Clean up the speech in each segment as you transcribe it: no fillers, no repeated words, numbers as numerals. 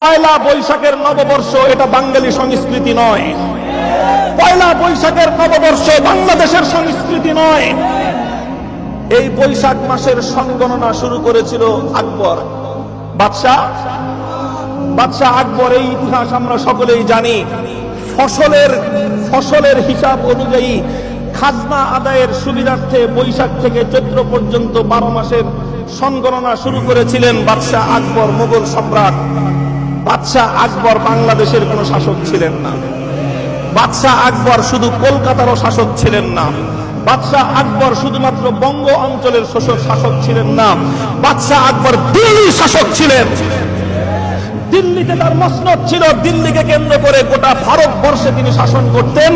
পয়লা বৈশাখের নববর্ষ এটা বাঙালি সংস্কৃতি নয়। পয়লা বৈশাখের নববর্ষ বাংলাদেশের সংস্কৃতি নয়। এই বৈশাখ মাসের সংগণনা শুরু করেছিল আকবর বাদশাহ আকবর। এই ইতিহাস আমরা সকলেই জানি। ফসলের হিসাব অনুযায়ী খাজনা আদায়ের সুবিধার্থে বৈশাখ থেকে চৈত্র পর্যন্ত 12 মাসের সংগণনা শুরু করেছিলেন বাদশাহ আকবর, মোগল সম্রাট। বাদশাহ আকবর বাংলাদেশের কোনো শাসক ছিলেন না। বাদশাহ আকবর শুধু কলকাতারও শাসক ছিলেন না। বাদশাহ আকবর শুধুমাত্র বঙ্গ অঞ্চলের শাসক ছিলেন না। বাদশাহ আকবর দিল্লির শাসক ছিলেন। দিল্লিতে তার মসনদ ছিল। দিল্লিকে কেন্দ্র করে গোটা ভারতবর্ষে তিনি শাসন করতেন।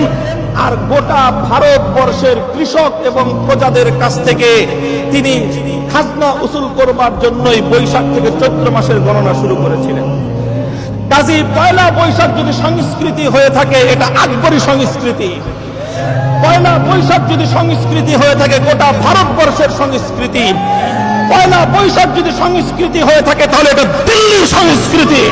আর গোটা ভারতবর্ষের কৃষক এবং প্রজাদের কাছ থেকে তিনি খাজনা উসুল করবার জন্যই বৈশাখ থেকে চৈত্র মাসের গণনা শুরু করেছিলেন। কাজী পয়লা বৈশাখ যদি সংস্কৃতি হয়ে থাকে, এটা আকবরী সংস্কৃতি। পয়লা বৈশাখ যদি সংস্কৃতি হয়ে থাকে, গোটা ভারতবর্ষের সংস্কৃতি। পয়লা বৈশাখ যদি সংস্কৃতি হয়ে থাকে, তাহলে এটা দিল্লির সংস্কৃতি।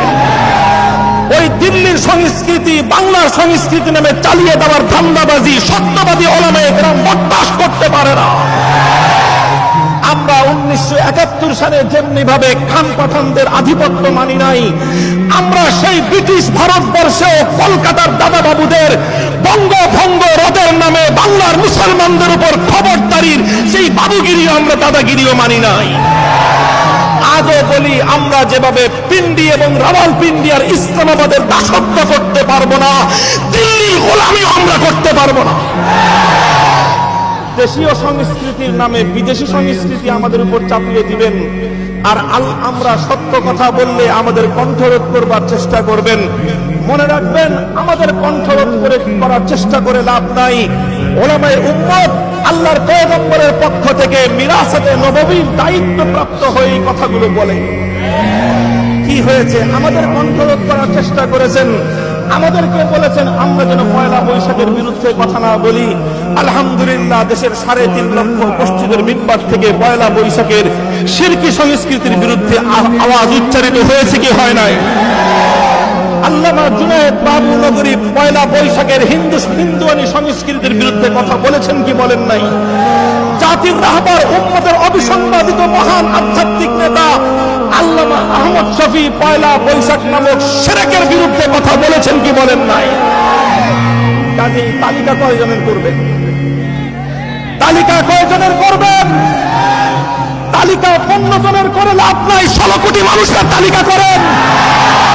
ওই দিল্লির সংস্কৃতি বাংলার সংস্কৃতি নামে চালিয়ে দেওয়ার ধান্দাবাজি সত্যবাদী ওলামায়ে কেরাম বরদাস্ত করতে পারে না। আমরা 1971 সালে যেমনি ভাবে খান পাঠানদের আধিপত্য মানি নাই, আমরা সেই ব্রিটিশ ভারতবর্ষেও কলকাতার দাদা বাবুদের বঙ্গভঙ্গ রদের নামে বাংলার মুসলমানদের উপর খবরদারির সেই বাবুগিরিও আমরা দাদাগিরিও মানি নাই। আজও বলি, আমরা যেভাবে পিন্ডি এবং রাওয়ালপিন্ডি আর ইসলামাবাদের দাসত্ব করতে পারবো না, দিল্লির গোলামিও আমরা করতে পারবো না। দেশীয় সংস্কৃতির নামে বিদেশি সংস্কৃতি আমাদের উপর চাপিয়ে দিবেন। আর আমরা সত্য কথা বললে আমাদের কণ্ঠরোধ করবার চেষ্টা করবেন। মনে রাখবেন, আমাদের কণ্ঠরোধ করার চেষ্টা করে লাভ নাই। ওলামায়ে উম্মত আল্লাহর পয়গম্বরের পক্ষ থেকে মিরাসাতে নববীর দায়িত্বপ্রাপ্ত হয়ে এই কথাগুলো বলে। কি হয়েছে? আমাদের কণ্ঠরোধ করার চেষ্টা করেছেন। আমাদেরকে বলেছেন আমরা যেন পয়লা বৈশাখের বিরুদ্ধে কথা না বলি। আলহামদুলিল্লাহ, দেশের 3.5 লক্ষ মসজিদের মিম্বার থেকে পয়লা বৈশাখের শিরকি সংস্কৃতির বিরুদ্ধে আওয়াজ উচ্চারিত হয়েছে কি হয় নাই? আল্লামা জুনায়েদ বাবুনগরী পয়লা বৈশাখের হিন্দুয়ানি সংস্কৃতির বিরুদ্ধে কথা বলেছেন কি বলেন নাই? জাতির রাহবার, উম্মতের অবিসংবাদিত মহান আধ্যাত্মিক নেতা আল্লামা আহমদ শফী পয়লা বৈশাখ নামক শিরকের বিরুদ্ধে কথা বলেছেন কি বলেন নাই? কাজেই তালিকা কয়জনের করবেন? তালিকা কয়জনের করবেন? তালিকা 15 জনের করে লাভ নাই। 16 কোটি মানুষের তালিকা করেন।